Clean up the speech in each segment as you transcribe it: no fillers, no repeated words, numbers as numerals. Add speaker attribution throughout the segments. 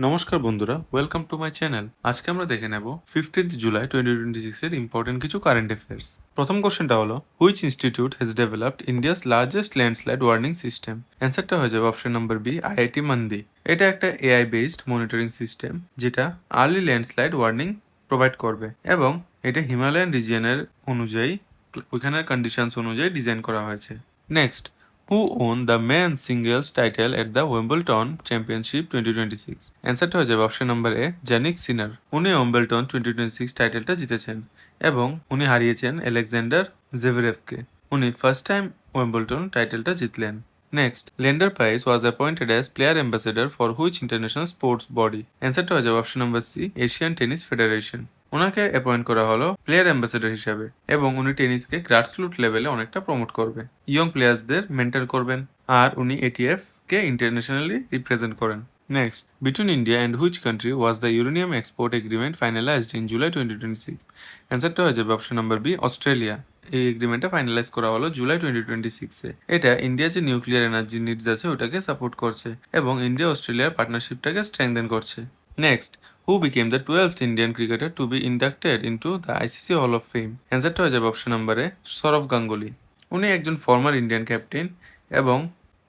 Speaker 1: নমস্কার বন্ধুরা, welcome to my channel. আজকে আমরা দেখে নেব 15th জুলাই 2026 এর ইম্পর্টেন্ট কিছু কারেন্ট অ্যাফেয়ার্স। প্রথম কোশ্চেনটা হলো, which institute has developed India's largest landslide warning system? অ্যান্সারটা হয়ে যাবে option number B, IIT Mandi. এটা একটা এআই বেসড মনিটরিং সিস্টেম যেটা আর্লি ল্যান্ডস্লাইড ওয়ার্নিং প্রোভাইড করবে, এবং এটা হিমালয়ান রিজিয়নের অনুযায়ী ওইখানের কন্ডিশনস অনুযায়ী ডিজাইন করা হয়েছে। Next, who won the men's singles title at the Wimbledon Championship 2026? অ্যান্সারটা হয়ে যাবে অপশন নাম্বার এ, জানিক সিনার। উনি উইম্বলটন 2026 টাইটেলটা জিতেছেন এবং উনি হারিয়েছেন আলেকজান্ডার জেভরেভকে। উনি ফার্স্ট টাইম উইম্বলটন টাইটেলটা জিতলেন। Next, Leander Paes was appointed as player ambassador for which international sports body? অ্যান্সারটা হয়ে যাবে option number C, Asian tennis federation. ওনাকে অ্যাপয়েন্ট করা হলো প্লেয়ার অ্যাম্বাসেডর হিসাবে, এবং উনি টেনিসকে গ্রাসরুট লেভেলে অনেকটা প্রমোট করবে, ইয়ং প্লেয়ার্সদের মেন্টর করবেন, আর উনি এটিএফ কে ইন্টারন্যাশনালি রিপ্রেজেন্ট করেন। Next, between India and which country was the uranium export agreement finalised in July 2026? অ্যান্সারটা হয়ে যাবে অপশন নাম্বার বি, অস্ট্রেলিয়া। এই এগ্রিমেন্টটা ফাইনালাইজ করা হলো জুলাই 2026-এ। এটা ইন্ডিয়ার যে নিউক্লিয়ার এনার্জি নিডস আছে ওটাকে সাপোর্ট করছে, এবং ইন্ডিয়া অস্ট্রেলিয়ার পার্টনারশিপটাকে স্ট্রেংথেন করছে। Next, who became the 12th Indian cricketer to be inducted into the ICC Hall of Fame? অ্যান্সারটা হয়ে যাবে অপশন নাম্বারে সৌরভ গাঙ্গুলি। উনি একজন ফর্মার ইন্ডিয়ান ক্যাপ্টেন, এবং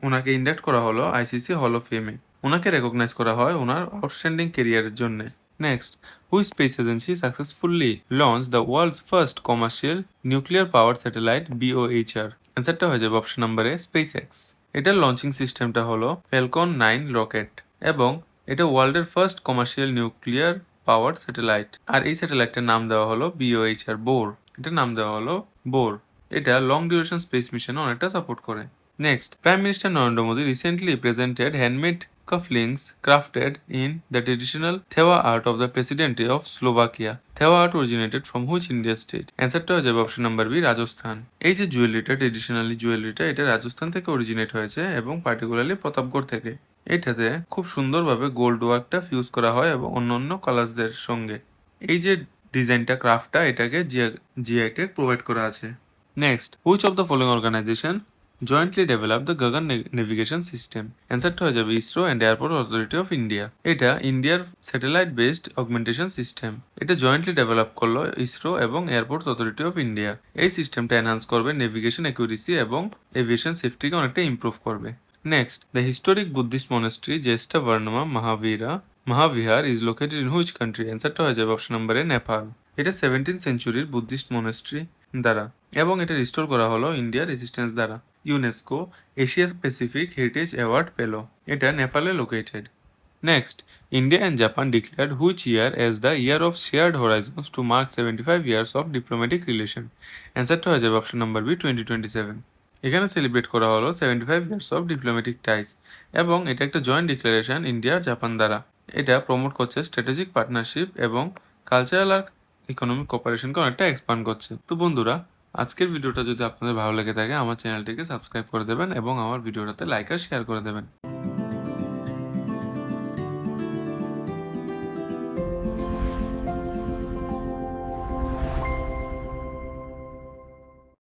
Speaker 1: ওনাকে ইন্ডাক্ট করা হলো আইসিসি হল অফ ফেমে। ওনাকে রেকগনাইজ করা হয় ওনার আউটস্ট্যান্ডিং কেরিয়ারের জন্য। Next, which space agency successfully launch the world's first commercial nuclear power satellite BOHR? অ্যান্সারটা হয়ে যাবে অপশন নাম্বারে স্পেস এক্স। এটার লঞ্চিং সিস্টেমটা হলো ফ্যালকন 9 রকেট, এবং এটা ওয়ার্ল্ডের first commercial nuclear power satellite. আর এই স্যাটেলাইটটার নাম দেওয়া হলো BOHR বোর। এটার নাম দেওয়া হলো বোর। এটা লং ডিউরেশন স্পেস মিশনে অনেকটা সাপোর্ট করে। Next, Prime Minister Narendra Modi recently presented handmade cufflinks crafted in the traditional Thewa art of the Presidency of Slovakia. Thewa art originated from which India state? অ্যান্সারটা হয়ে যাবে option number B, Rajasthan. এই যে জুয়েলারিটা, traditionally জুয়েলারিটা, এটা রাজস্থান থেকে originate হয়েছে, এবং particularly Pratapgarh থেকে। এটাতে খুব সুন্দরভাবে গোল্ড ওয়ার্কটা ফিউজ করা হয় এবং অন্যান্য কালার্সদের সঙ্গে। এই যে ডিজাইনটা, ক্রাফটটা, এটাকে জিআই ট্যাগ প্রোভাইড করা আছে। Next, which of the following organisation jointly developed the Gagan navigation system? অ্যান্সারটা হয়ে যাবে ISRO and airport authority of India. এটা ইন্ডিয়ার স্যাটেলাইট বেসড অগমেন্টেশন সিস্টেম। এটা জয়েন্টলি ডেভেলপ করলো ইসরো এবং এয়ারপোর্ট অথরিটি অফ ইন্ডিয়া। এই সিস্টেমটা এনহান্স করবে নেভিগেশন অ্যাকুরেসি এবং এভিয়েশন সেফটিকে অনেকটা ইমপ্রুভ করবে। Next, the historic Buddhist monastery Jyeshtha Varna Mahavihar is located in which country? অ্যান্সারটা হয়ে যাবে অপশন নাম্বার এ, নেপাল। এটা 17th সেঞ্চুরির বুদ্ধিস্ট মনেস্ট্রি দ্বারা, এবং এটা রিস্টোর করা হলো ইন্ডিয়ার রেসিস্টেন্স দ্বারা। UNESCO Asia Pacific heritage award পেল। এটা নেপালে লোকেটেড। Next, India and Japan declared which year as the year of shared horizons to mark 75 years of diplomatic relation? অ্যান্সারটা হয়ে যাবে অপশন নাম্বার বি, 2027। এখানে সেলিব্রেট করা হলো 75 ইয়ার্স অফ ডিপ্লোম্যাটিক টাইস, এবং এটা একটা জয়েন্ট ডিক্লারেশন ইন্ডিয়া আর জাপান দ্বারা। এটা প্রমোট করছে স্ট্র্যাটেজিক পার্টনারশিপ এবং কালচারাল আর ইকোনমিক কোঅপারেশনকে অনেকটা এক্সপান্ড করছে। তো বন্ধুরা, আজকের ভিডিওটা যদি আপনাদের ভালো লেগে থাকে আমার চ্যানেলটিকে সাবস্ক্রাইব করে দেবেন এবং আমার ভিডিওটাতে লাইক আর শেয়ার করে দেবেন।